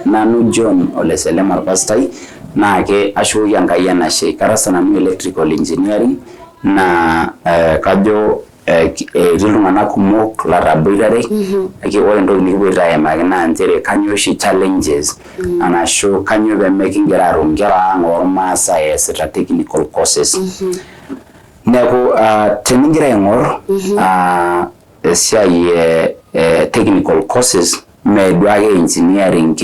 nanu John ole Selema pastai na ke ashuki Enkai enashe karasa nanu electrical engineering na kajo iltung'anak kumok lataboitare ake ore entoki nikipoito aimaki naa nchere kanyo oshi challenges anashu kanyo pemekingira atum nkera ang' ormaasai eesita technical courses neeku teningira aing'or esiai technical courses meduake engineering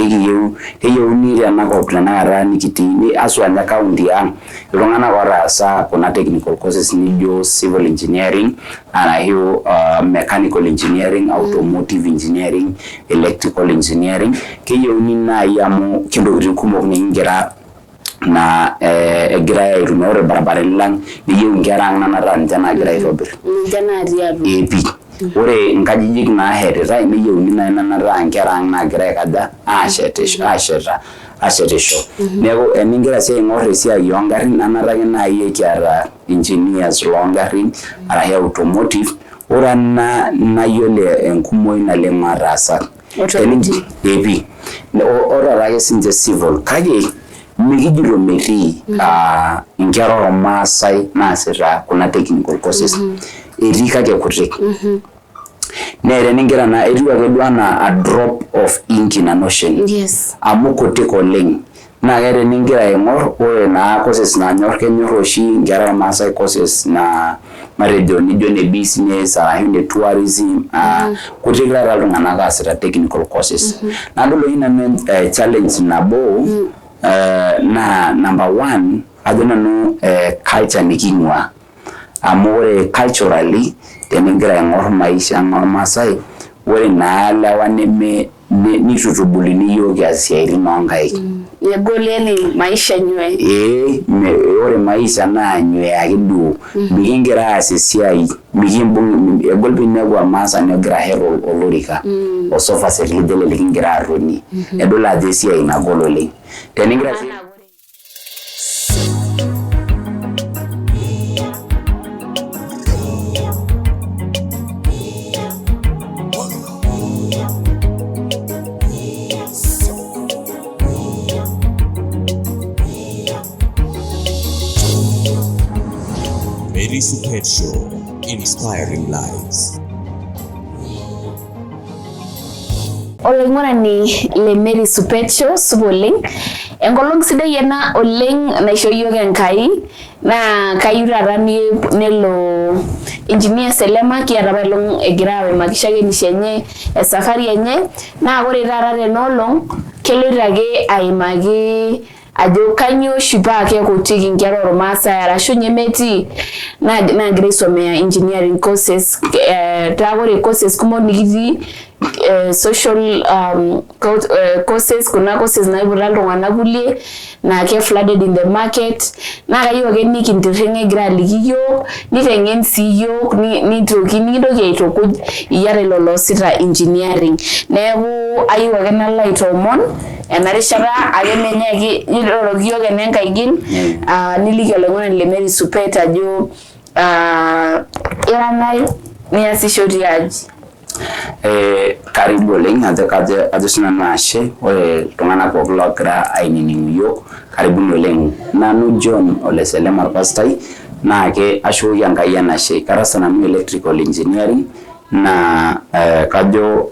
keyieuni tenakop tenakata nikitii aswa nya county ang' iltung'anak otaasa kuna technical courses nijo civil engineering arashu mechanical engineering, automotive engineering, electrical engineering keyieuni nai amu kintokitin kumok nikingira na egira aitumia ore barabarani lang niyieu nkera ang' nanata ninche nagira aitobir epi ore nkajijik naahetitai neyieuni nai nanata nkera ang' nagira aikaja ashetisho neeku eningira sii aing'or esiai oongarrin nanataki nai ekiata engineers loongarrin arashu automotive ore ena nayiolo enkumoi naleng' ataasa epi ore ake sinche civil kake mikijito metii nkera ormaasai naasita kuna technical courses etii kake kutik na teningira na etiu ake duo ana a drop of ink in an ocean amu kutik oleng' na teningira aing'or ore na courses kenyor oshi nkera ormaasai courses na matejo nijo ne business arashu ne tourism kutik taata iltung'anak aasita technical courses nadol oshi nanu challenge nabo na number 1 ajo nanu culture niking'ua amu ore culturally teningira aing'or maisha ormaasai ore naa lewa nitutubuluni yiok kias isiaitin oonkaik egolieni maisha nywe ore maisha naa nywe ake duo mikingira aas esiai mikimbung egol pinepu ormaasani ogira aher olorika osofa serkidele likingira atoni edol ajo esiai nagol oleng' teningira Supeet Show, inspiring lives. Oleng'orani le Mary Supeet Show suboleng enkolong sidai ena oleng naisho yiok Enkai na kayieu taata nelo engineer Selema kiata pailong egira aimakishakenisho enye esafari enye na ore taata tenolong keloito ake aimaki ajo kanyo shipa ke kutiki nkera ormaasai arashu nyemeti nagira aisomea engineering courses ore courses kumok nikitii social courses kuna courses naiputa iltung'anak kulie na ke flooded in the market na kayieu ake nikintirring egira aliki yiok niteng'en sii yiok nikintoki aitukuj iyata ilo loosita engineering neeku ayieu ake nalo aitoomon enarishata ake menyaki niroroki yiok enenkaigil niliki oleng'oni le Mary Supeet ajo irangai niasisho tiaji karibu oleng' ajo sinanu ashe ore iltung'anak pooki logira ainining'u yiok karibuni oleng' nanu John ole Selema pastai na ke ashuki Enkai enashe karasa nanu electrical engineering na kajo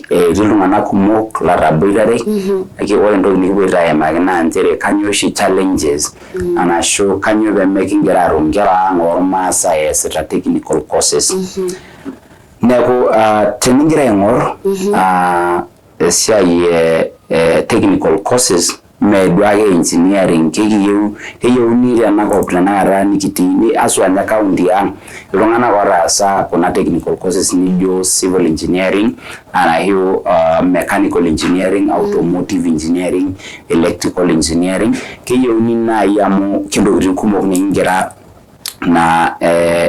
iltung'anak kumok lataboitare ake ore entoki nikipoito aimaki naa nchere kanyo oshi challenges anashu kanyo pemekingira atum nkera ang' ormaasai eesita technical courses neeku teningira aing'or esiai technical courses meduake engineering keyieuni tenakop tenakata nikitii aswa nya county ang' iltung'anak otaasa kuna technical courses nijo civil engineering arashu mechanical engineering, automotive engineering, electrical engineering keyieuni nai amu kintokitin kumok nikingira na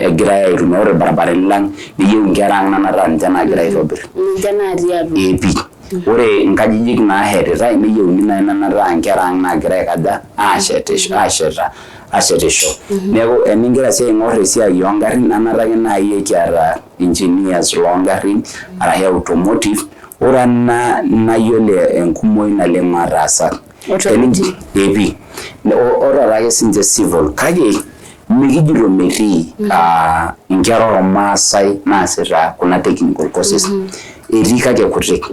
egira aitumia ore barabarani lang niyieu nkera ang' nanata ninche nagira aitobir epi ore nkajijik naahetitai neyieuni nai nanata nkera ang' nagira aikaja ashetisho neeku eningira sii aing'or esiai oongarrin nanataki nai ekiata engineers loongarrin arashu automotive ora na yole enkumoi naleng marasa Automotive. epi ora rage sinje civil kage mikijiro metii inkera Maasai naasita kuna technical courses etii kake kutik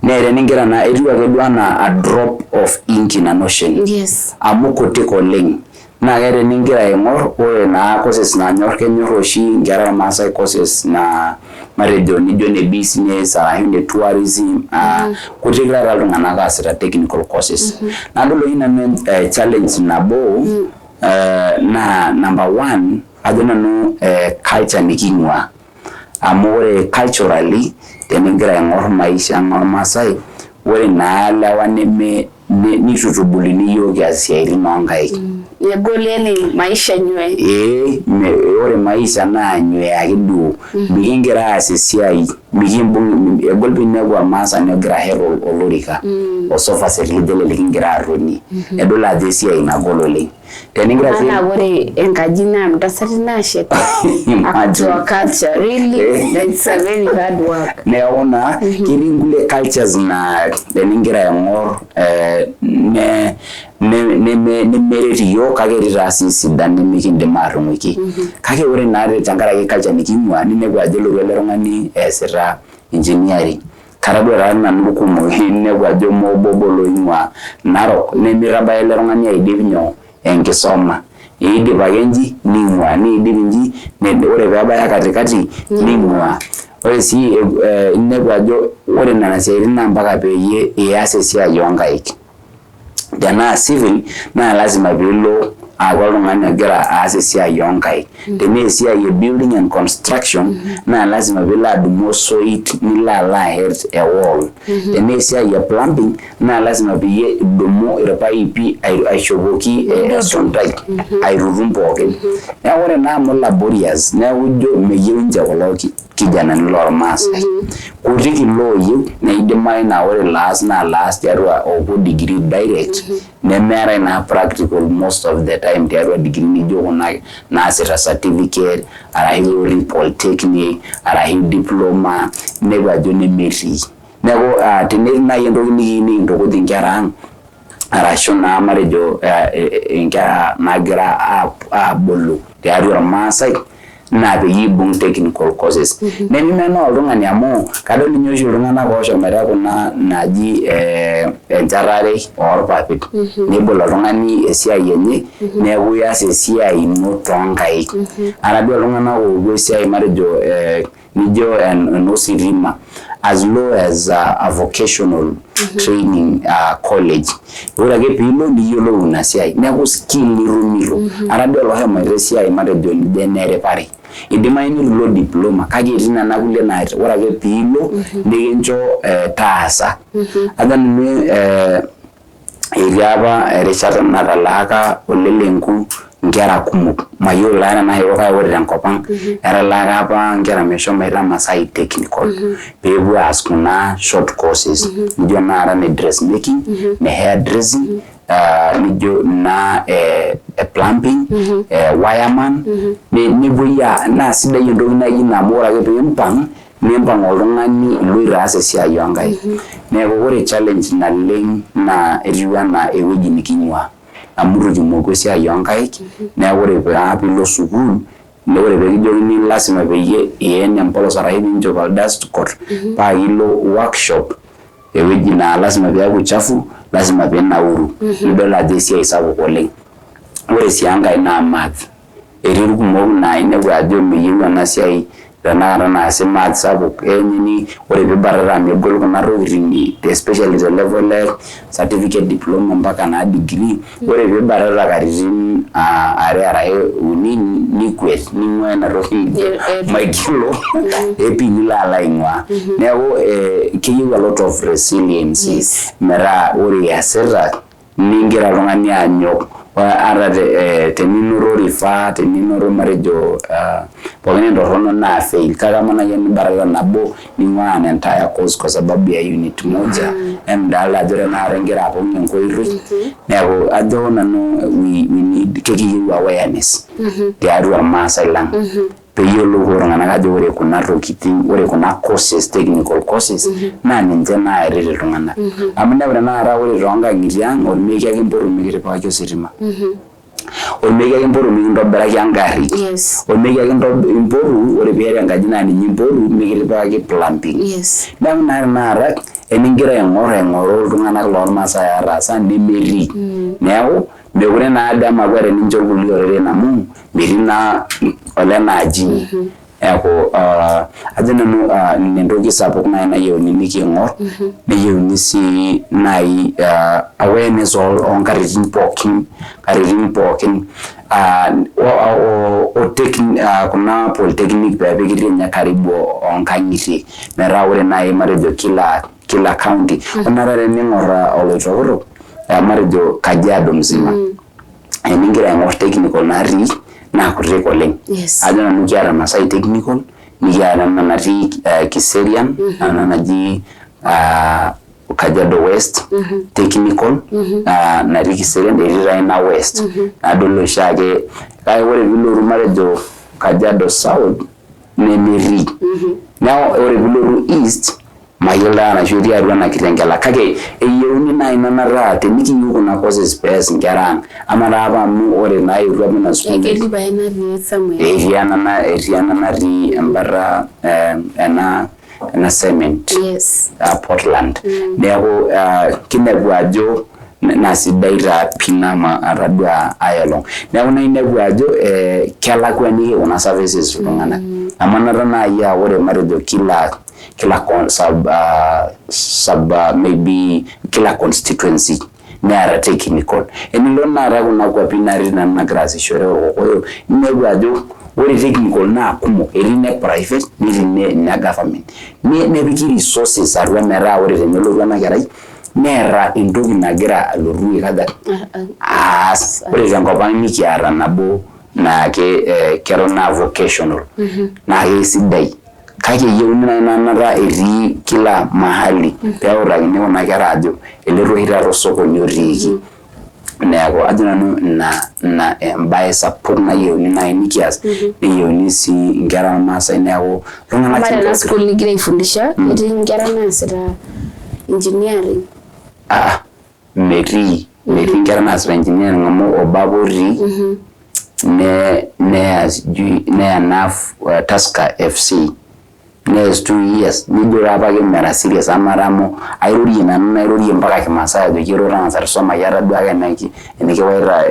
nere ningira na etiu ake duo ana a drop of ink in an ocean Yes. amu kutik oleng na kere ningira aing'or ore na courses nanyor kenyor oshi inkera Maasai courses na matejo nijo ne business arashu ne tourism kutik taata iltung'anak aasita technical courses nadol oshi nanu challenge nabo na number 1 ajo nanu culture niking'ua amu ore culturally teningira aing'or maisha Maasai ore naa lewa nitutubuluni yiok kias siaitin onkaik Yegoleni maisha nywe. Ore maisha naa nywe ake duo mikingira aas esiai mikimbung egol pinepu Maasai negira hero olorika osofa serikali likingira atoni edol ajo esiai nagol oleng teningira ana ore enkaji na mtasati nashet actual culture really it's a very hard work neona kiringule cultures na teningira aing'or ne mereti yo kake ritasi sidan nemikindim arumoki kake ore na tenkaraki culture niking'ua ninepu ajo lolo tung'ani eesita engineering karabura nanu kumok ninepu ajo mobobolo ing'ua Narok nemitabaya ele tung'ani aidip nyoo enkisoma idip ake nji ning'ua niidip nji ore peebaya katikati ning'ua ore si inepu ajo ore nena siaitin na mpaka peyie ias esiai onkaik tenaa civil na lazima piilo aaku oltung'ani ogira aas esiai onkaik tenaa esiai e building and construction na lazima piilo adumu osoit nilo ahet a wall tenaa esiai e plumbing na lazima peyie idumu irpaipi aishopoki esontai airurum pookin neeku ore naa amu laborious neeku ijo meyieu ninche kulo kijanani lormaasai kutik ilooyieu neidimayu na ore laas tiatua opuo degree direct nemeetai na practical most of the time tiatua degree nijo kuna naasita certificate arashu polytechnic arashu diploma nepu ajo nemetii neeku tenetii nai entoki nikintukuj inkera ang arashu naa matejo inkera nagira abulu tiatua Maasai na peyie ibung technical courses nemimenaa oltung'ani amu kadol ninye oshi iltung'anak ooshomoita kuna naji enchatare orpapit nebol oltung'ani esiai enye neeku ias esiai ino toonkaik anadua iltung'anak oopuo esiai matejo nijo enositima as low as a vocational training college ore ake piilo niyiolou ina siai neeku skill nirumito anadua lohomoita esiai matejo enerepare idimayu nilo diploma kake etii nena kulie naa ore ake piilo nikincho taasa aja nanu etii apa erishata natalaaka olelenku nkera kumok mayiolo na kake ore tenkop ang etalaaka apa nkera meshomoita Masai technical peepuo aas kuna short courses nijo naara ne dressmaking ne hair dressing nijo na plumbing wireman nipuoi na sidai entoki naji nabo ore ake nimpang oltung'ani iloito aas esiai onkaik neeku ore challenge naleng na etiu enaa ewueji niking'ua amu tutumoki esiai onkaik neeku ore piilo sukuul ore peekijokini lasima peyie iyen empolos arashu ninchop dust coat paa ilo workshop ewueji naa lasima peeku chafu lasima pinauru nidol ajo esiai sapuk oleng ore sii enkae naa math etii irkumok naa inepu ajo meyieu ena siai tenakata naasi math sapuk enyini ore piibatata megol kuna tokitin especially te level e certificate diploma mpaka na degree ore piibatata katitin are arashu uni nikwet ning'ua ena toki maigilo epi nilo alo aing'ua neeku keyieu a lot of resilience metaa ore iasita ningira oltung'ani anyok ata teninoto rifaa teninoto matejo pookin entorrono naa fail kake amanaki nibatata nabo ning'ua an entire course kwa sababu ya unit moja emdala ajo tenakata ingira apong enkoitoi neeku ajo nanu we need kekiyieu awareness tiatua Maasai lang peyiolo iltung'anak ajo ore kuna tokitin, ore kuna courses, technical courses, naa ninche naaret iltung'anak. Amu inepu tenakata ore toonkang'itie ang' ormeeki ake impotu mikitipikaki ositima. Ormeeki ake impotu mikintobiraki engarri. Ormeeki ake impotu ore piata enkaji naa ninye impotu mikitipikaki plumbing. Neeku naa tenakata eningira aing'oru iltung'anak loormaasai ataasa nemetii. Neeku mekure naa dama kwere ninche kulie oreren amu metii naa olenaaji. Neeku ajo nanu entoki sapuk nai nayieuni niking'or, neyieuni sii nai awareness onkatitin pookin kuna polytechnic peepiki ninye karibu onkang'itie metaa ore nai matejo kila county onare tening'or oloitokitok matejo Kajiado mzima eningira aing'or technical natii naa kutik oleng. Ajo nanu kiata Masai technical, nikiata ena natii Kiserian, ena naji Kajiado West technical natii Kiserian, etii taa ina West. Nadol oshiake kake ore piilotu matejo Kajiado South nemetii. Neeku ore piilotu East mayiolo anashu etii atua ena Kitengela kake eyieuni nai metaa tenikiyieu kuna courses pees inkera ang' ama taa apa amu ore naa etua apa ina sukuul etii ena natii embata ena cement Portland. Neeku kinepu ajo naa sidai taa pinama atadua ayolong. Neeku naa inepu ajo kelakwaniki kuna services iltung'anak. Amu nata nai ore matejo maybe kila constituency neeta technical. Enilo naata kuna kwapi natii nanu nagira aasishore orkokoyo inepu ajo ore technical naa kumok, etii ne private netii ne government. Nepiki resources atua metaa ore tenelotu ena kerai neeta entoki nagira alotu aikaja aas. Ore tenkop ang' nikiata nabo naake keton naa vocational naa kesidai. Kake yieuni nai nanata etii kila mahali peutakini kuna kera ajo eletu oshi taata osokoni otiiki. Neeku ajo nanu ina embae sapuk nayieuni nai nikias, neyieuni sii inkera ormaasai neeku iltung'anak ena school nigira aifundisha etii inkera naasita engineering. Metii inkera naasita engineering amu obabo otii neya NAF Tusker FC next 2 years nijo apa ke mera serious amaramo airorie mpaka Kimasai ajo kiro tangasa tusoma yara duake enikiwaita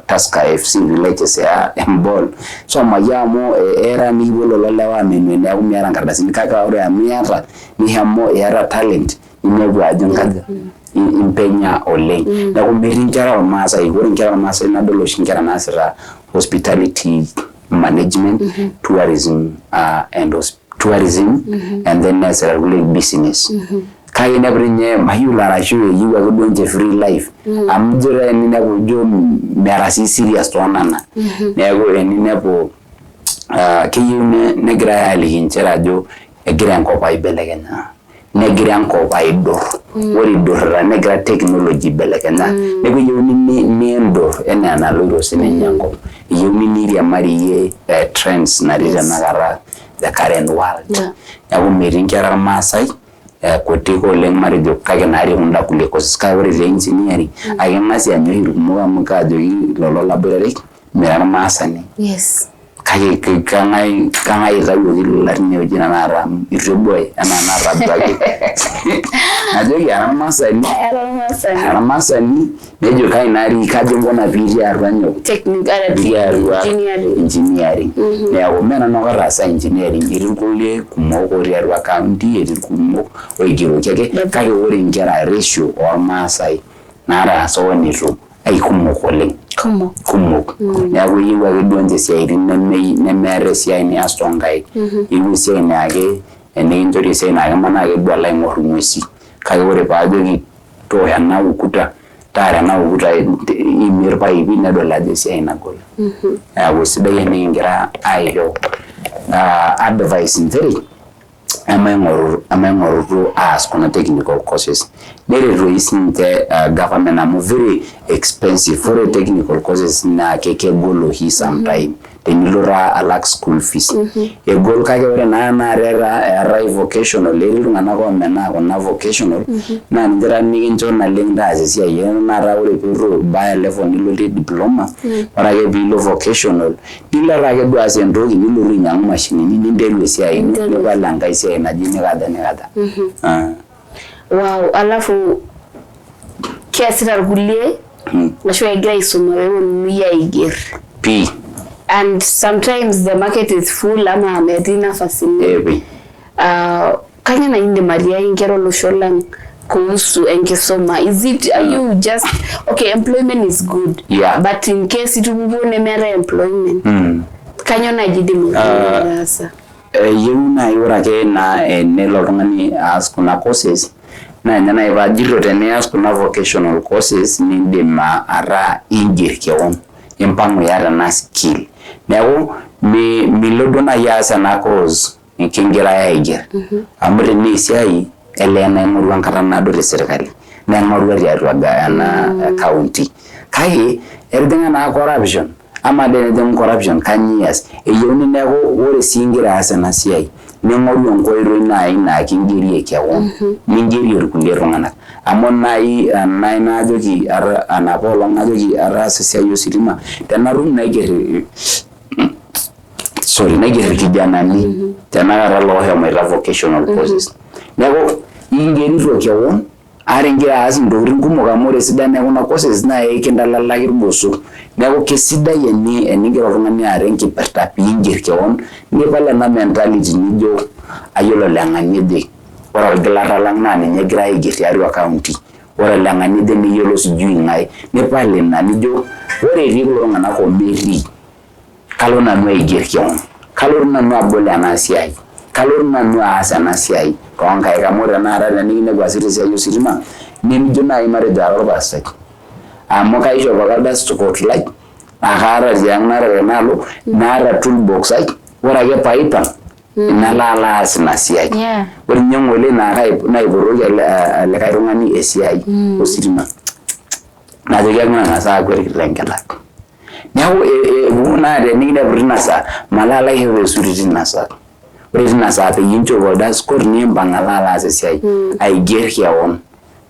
Tusker FC villages ya embol soma yamo era nikibolo lalewa menwe neeku miata nkardasini kake ore amiata nihamo era talent inepu ajo nkaja impenya oleng. Neeku metii nkera ormaasai, ore nkera ormaasai nadol oshi nkera naasita hospitality management, tourism and then as a business. Kaya never nye mayula rashu you are going to free life. Amjura ni never jo merasi serious to anana. Nego eni nepo kiyu negra hali hinchera jo egira nkopa ibelekenya. Negira nkopa idor. Wori dor negra technology belekenya. Nego yu ni endor ene analoro sine nyango. Yu ni ya mari trends na rija nagara the current world. Yagu metii nkera Maasai kutik oleng marijo kake naari kunda kulie courses kake ore te engineering ake ng'asi anyo irkumok amu kajoki lolo laboratory mera Maasani. Kake kangai itayioki larin ewueji naata irreboy enaa natabaki. Ajoki era Maasani nejo kai naari kajo mbona piitii atua nyoo engineering. Neeku mena nokataasa engineering etii kulie kumok otii atua county etii kumok oigeroki ake kake ore nkera ratio ormaasai nataasa wenitu aikumok oleng. Kumok. Neeku yieu ake duo nche siaitin nemeeta esiai nias tonkaik. Yieu esiai naake enikinchori esiai naake manaa ake duo alo aing'or ing'uesi. Kake ore paajoki toosho ena ukuta taara ena ukuta imie irpaipi nedol ajo esiai nagol. Neeku sidai enikingira aisho advice nchere emaing'orutu aas kuna technical courses nereto isinte government amu very expensive for a technical courses na kegolo hi sometime tenilora alak school fees egol kake ore na rera vocational lelungana ko mena na vocational na ndira nikincho na lengda asia yena ra ore piro by level nilo diploma ora ke bilo vocational dilara ke do asendogi nilo nyang machine ni ndelu sia ini ne balanga isia na jini kada wow alafu kiasi argulie nashwa igira isoma wewe nuya igir p and sometimes the market is full ama medina fascinating kanya na inde maria ingero losholang kuhusu enkisoma is it are you just okay employment is good but in case it ubone mere employment kanya na jidimu rasa yuna yura ke na nelo tongani as kuna courses na nyana ibajiro tene as kuna vocational courses ni ndema ara ingir kewon impango yara na skill Now, milodona yasa na cause kingira ya iger. Amri ni siai elena ngurwan karana do serikali. Na ngurwa ya ruaga na county. Kai erdenga na corruption. Ama den corruption kanyas. Eyoni nego wore singira asa na siai. Ni ngurwa ngoiro ina kingiri ekyawo. Mingiri rukunde ngana. Amon na jogi ara anapolo na jogi ara siai yosilima. Tanarum na igeri sorry nagere kijana ni tena ralo ya my vocational courses nego ingeni rokewo arengira asin dorin kumo gamore sidane kuna courses na ekendala lagirboso nego kesida yeni enigero ngani arenki perta pingir kewon ni pala na mentality nijo ayolo langani de ora glara langna ni nyegira igiri ari county ora langani de ni yolo sujui ngai ne pala na nijo ore rigulo ngana ko meri kalona no igirkion kalona no abole anasiai kalona no asanasiai konga ikamura nara ni ne gwasiri sia yusirima ni mjuna imare daro basai amoka isho bagalda support like agara yangara renalo nara toolbox ai ora ge paipa nalala asanasiai ori nyongole na iboroja le kairungani esiai osirima na jegana nasa kwirikirengela Now, una de nigga brinasa, malala hewe suriti nasa. Brinasa, the incho goda score name bangalala as a say. I get here on.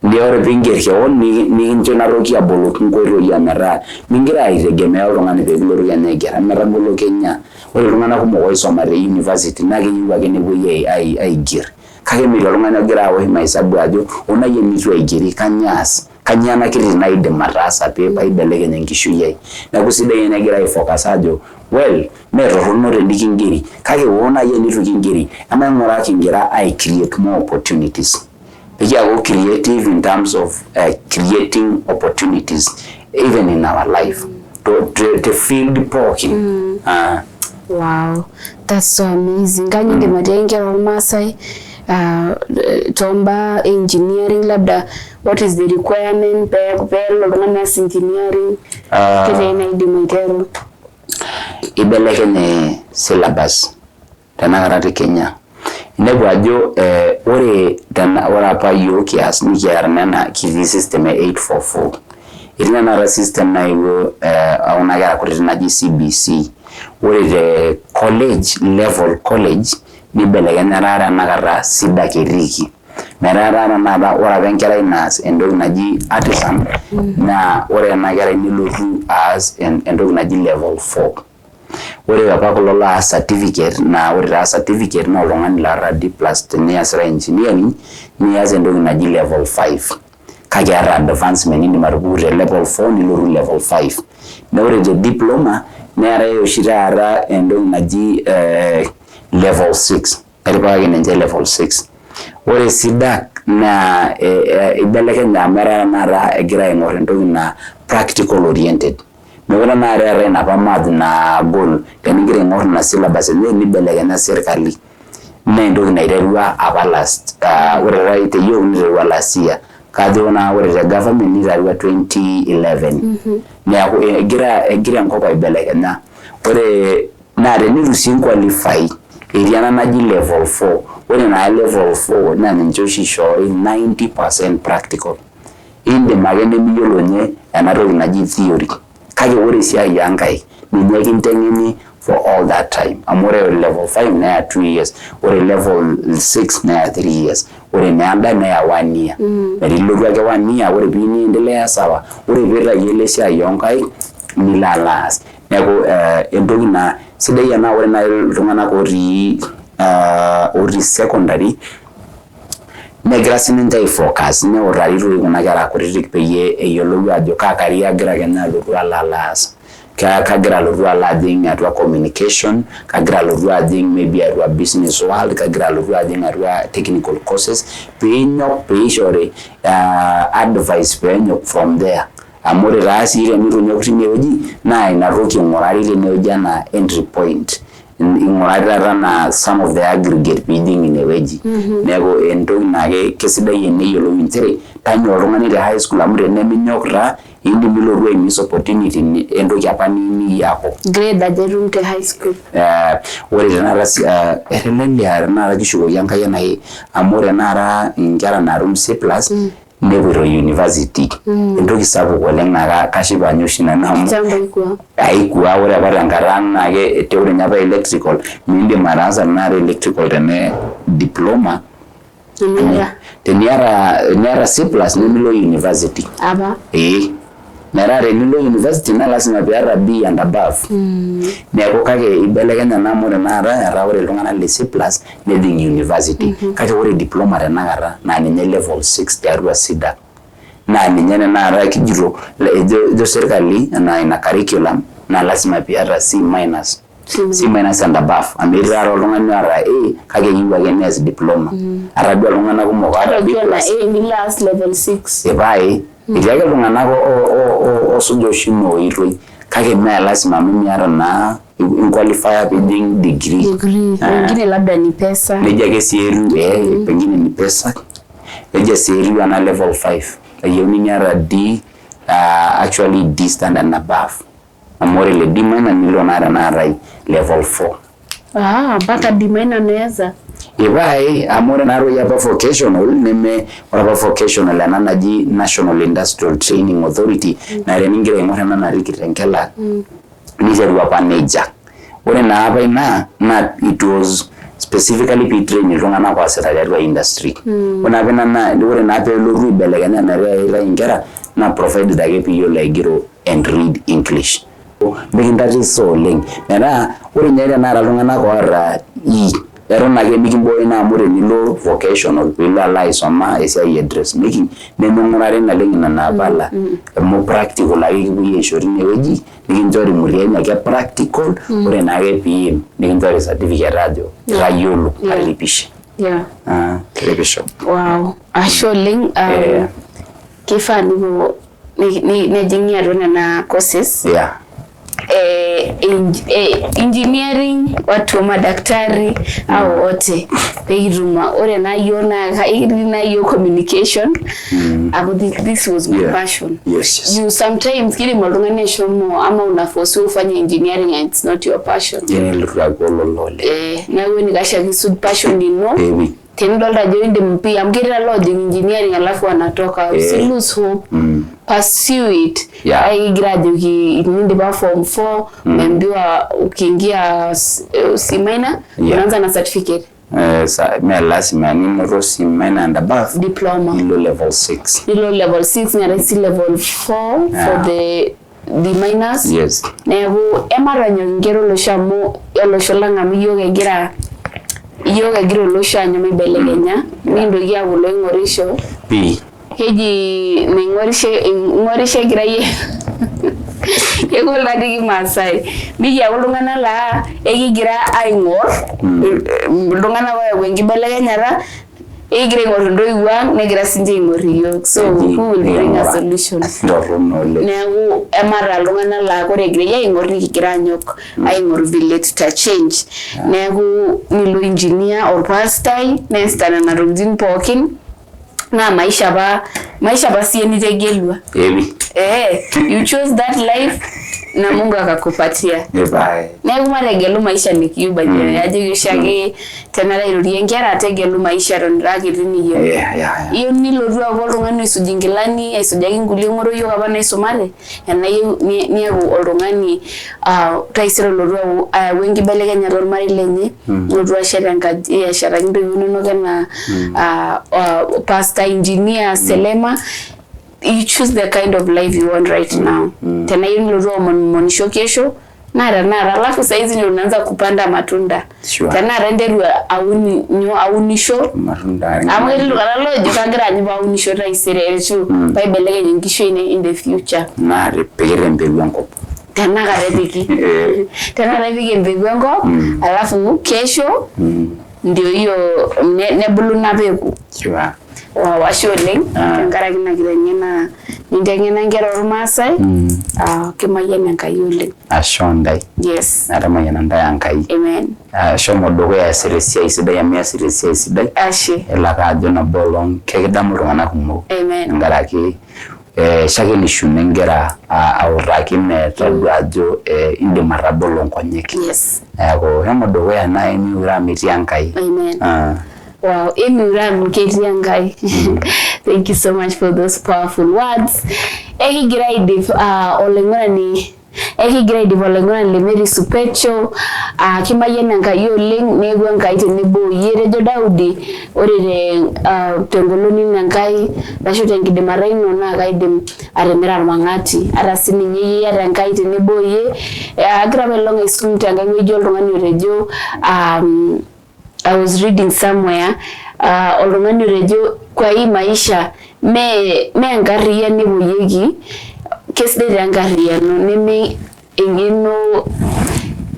The other thing get here on me incho naroki abolo, Kungoro Yamara, Mingra is a gemel on the Gloria Neger, Amarabolo Kenya, or Romana Homo Somari University, Nagi Wagani, I gear. Kagemi Romana Grau, my sabuadio, Ona Yemi Giri, Kanyas. Kanyana kiri naide marasa pepa ibelege nyenkishuye na kusida yenegira ifokasajo well mero honore ndikingiri kage wona ye nitu kingiri ama ngora kingira I create more opportunities ya go creative in terms of creating opportunities even in our life to field poking wow that's so amazing kanyinde madengera Masai tomba engineering labda what is the requirement pelo ngana engineering kile ina idimitero ibeleke ne syllabus tanarate Kenya inebwajo ore tana ora pa yokias ni yarnana kivi system 844 irina na system na iwo auna gara kutina CBC ore the college level college ni belege narara nagara sida kiriki merara na ora benkera inas endog naji artisan na ore nagara ni loru as endog naji level 4 ore baba kolola certificate na ore certificate no longan la radi plus tenias engineering ni as endog naji level 5 kagara advancement ni marubure level 4 ni loru level 5 na ore the diploma nera yoshirara endog naji level 6 eribage nje level 6 ore sida na ibeleke nyamera nara egira ingorendo na practical oriented mewona na rere na pamad na goal tenigira ingor na syllabus ni beleke na serikali nendo na irerwa abalast ore right yo ni walasia kadona ore the government ni rerwa 2011 ne egira ngoba ibeleke na ore na re ni rusin qualify Iriana naji level 4. Ore na level 4 na ninche oshi ishori 90% practical. Indim ake nemiyiolo nye enatoki naji theory. Kake ore esiai enkai ninye kinteng'eni for all that time. Amu ore level 5 neya 2 years. Ore level 6 neya 3 years. Ore neanda neya 1 year. Merilotu ake 1 year. Ore pini endelea sawa. Ore pitayiolo esiai onkai nilo alas. Neeku entoki na sidai ena ore na iltung'anak otii secondary negira sininche aifocus neutari kuna kera kutitik peyie eyiolou ajo kaa career agira Kenya alotu alas. Kagira alotu ajing atua communication, kagira alotu ajing maybe atua business world, kagira alotu ajing atua technical courses, peenyok peishori advice peenyok from there. Amore rasi ile nironyok tinewueji na inatoki ng'urari tinewueji na entry point. Ing'urari na some of the aggregate bidding inewueji. Neeku entoki nake kesidai eneyiolou inchere tanyo oltung'ani te high school amu teneminyok ra indim ilotu miss opportunity entoki apa niyako. Grade ajerum te high school. Ore tenara elelea tenara kishukoki enkai enai amu ore nara nkera narum C+ nepuo university. Entoki sapuk oleng na kashipa nyoshi nanu amu aikua ore apa tenkata nake teore nyapa electrical mindim ataasa nara electrical tene diploma. Teniara C+ nemilo university. Aba. Nera renilo university na lasima piara B and above. Neeku kake ibelekenya namore nara era ore iltung'anak le C+ nejing university. Kake ore diploma tenakata na ninye level 6 tiatua SIDA. Na ninye nara kijito jo serikali na ina curriculum na lasima piara C- and above. Amirara oltung'ani ara A kake yiu ake neas diploma. Arabia oltung'anak kumok ara B+. A ni last level 6. Epae. Itiake iltung'anak osujo oshi oitoi kake mee lasima mimiata na qualifier pejing degree. Pengine labda ni pesa. Neja ake sieru pengine ni pesa. Neja sieru ana level 5. Ayoni niara D actually D standard and above. Amore le D- nilo nara level 4. Mpaka D- naweza. Ibai amore naro yapa vocational neme orapa vocational ana naji National Industrial Training Authority na reningira ing'ore na rikitenkela nijeru apa neja. Ore na apa ina na it was specifically be trained iltung'anak oasita tiatua industry. Ore apa ina ore na apa elotu ibelekenya na ira ingera na provided ake piyiolo aigero and read English. Mikintatiso oleng. Nera ore nyere nara iltung'anak oara eron ake mikimboyo na amore nilo vocational pilo ala isoma esiai e dressmaking nemeng'urari naleng ina apala mo practical ake kipuoi aishori inewueji nikinchori muriani ake practical ore naake PM nikinchori certificate ajo itayiolo alipishe. Television. Wow. Ashe oleng kifaa nejing'i atua nena courses. Engineering, watu wa madaktari au wote peiruma ore na yo communication. This was my passion. Yes. You sometimes kile mlungane shomo ama unaforce ufanye engineering and it's not your passion. Na wewe nikasha kisud passion dino. Tenidolta join the mpia mkira lodging engineering alafu anatoka lose hope. Pursue it. I graduate nindi ba form 4 membiwa ukiingia C- unaanza na certificate. Me lasima ni rosi minor and above Diploma. Nilo level 6. Nilo level 6 na resi level 4 for the minors. Yes. Nebu emaranyo ngero lo shamo yolo sholanga miyoga gira lo shanyo mibelekenya mindo ya bulo ngorisho P heji ngorishe gira ye yego la digi Masai mi ya ulungana la egigira aingor ulungana wa wengi belekenya ra egire ngor ndoiwa negira sinje ngoriyo so who will bring a solution newu emara lungana la kore gire ya ngor nikigira nyok aingor village to change newu nilo engineer or pastor nestana na rugin pokin na maisha ba sieni tegelwa you chose that life na Mungu akakupatia. Neeku mategelu maisha nikiyu baje ajo yishake tenara irurie nkera tegelu maisha ronraki tiniyo. Iyo nilotu ake oltung'ani isujingilani aisujaki nkulie ng'oroyo apa naisumare enayieu niaku oltung'ani taisere lotu wenkibelekenyata ormarei lenye lotu ashet enkaji ashetaki ntoiwuo inonok enaa pastor engineer Selema. You choose the kind of life you want right now. Tena hiyo nilotu monisho kesho na alafu saizi ndio unaanza kupanda matunda. Tena renderu aunisho matunda. Amwe lugalo jukagira nyiba aunisho raisere echu baibelege nkisho in the future. Na repere mbegu enkop. Tena karebiki. Tena rebiki mbegu enkop alafu kesho ndio hiyo nebulu na beku. Washoleng tenkaraki nakiteng'ena ninteng'ena nkera ormaasai kimayian Enkai oleng. Ashondai. Yes. Natamayiana ntai Enkai. Amen. Shomo dukuya asira esiai sidai amu iasita esiai sidai. Ashe. Elaka ajo nabo olong kekidamu iltung'anak kumok. Amen. Tenkaraki shakenishu nkera autaki metodua ajo indim atabolo nkonyek. Yes. Neeku shomo dukuya naai miure amu etii Enkai. Amen. Wow, Emiram Ketiangai. Thank you so much for those powerful words. Ekigirai oleng'oni lemeri Supeet kimayian Enkai oleng neeku Enkai tenebo yie tejo Daudi ore tengoloni Enkai ashu tenkidimata ino naa kaidim atimira irmang'ati ata sininye yie ata Enkai tenebo yie agira melong aisum tenkai wueji oltung'ani otejo I was reading somewhere oltung'ani otejo kwa hii maisha me enkarriyiano epuoyieki kesidai enkarriyiano neme eng'eno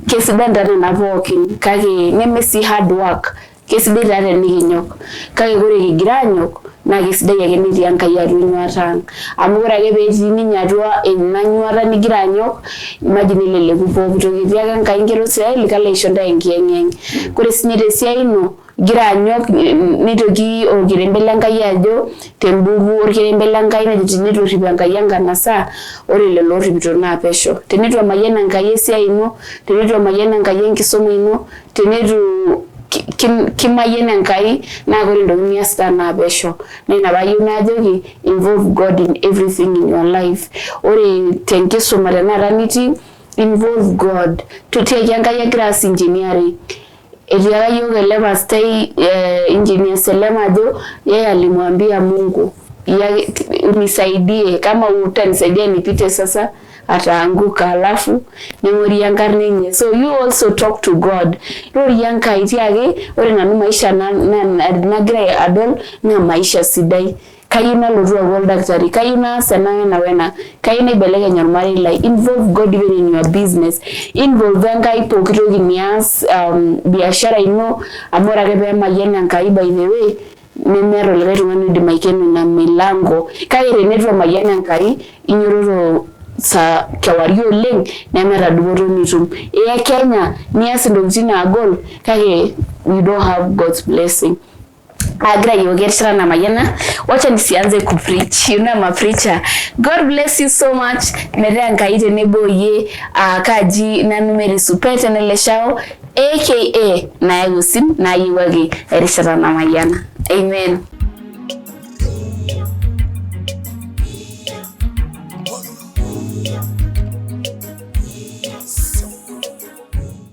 kesidan taa nena pookin kake neme si hard work kesidai taa tenikinyok kake ore kigira anyok naa kesidai ake netii Enkai atua enyuata ang amu ore ake peetii ninye atua ina nyuata nigira anyok imagine eleleku pooki toki etii ake Enkai nkera Israeli kalo aisho ntae enkiyeng'yeng ore sinye tesiai ino gira anyok nitoki orkirembe lenkai ajo tembuku orkirembe lenkai najo tenitu errip Enkai enkanasa ore lelo orripito naa pesho tenitu emayian Enkai esiai ino tenitu emayian Enkai enkisuma ino tenitu kimayian Enkai naa ore ntokitin niasita naa pesho na ina payieu naajoki involve God in everything in your life ore tenkisuma tenakata nitii involve God tuteki Enkai egira aas engineering etii ake yiok ele pastai engineer Selema ajo yeye alimwambia Mungu unisaidie kama utanisaidia nipite sasa ataanguka alafu nemoria enkarna enye so you also talk to God rori Enkai tiake ore nanu maisha nagira adol na maisha sidai kayieu nalotu aaku oldakitari kayieu naas ena wena kayieu naibelekeny ormarei lai involve God even in your business involve Enkai pooki toki nias biashara ino amu ore ake peemayian Enkai by the way nemeeta olikae tung'ani oidim aikeno ina milango kake tenetu emayian Enkai inyoroto sa kewarie oleng nemeeta dupoto nitum Kenya nias ntokitin naagol kake we don't have God's blessing agira yogerishana na mayana wacha nisianze kupreach you know I'm a preacher God bless you so much metea Enkai tenebo yie kaji nanumeri Supeet eneleshao aka na yusim na yiwagi erishata na mayana amen.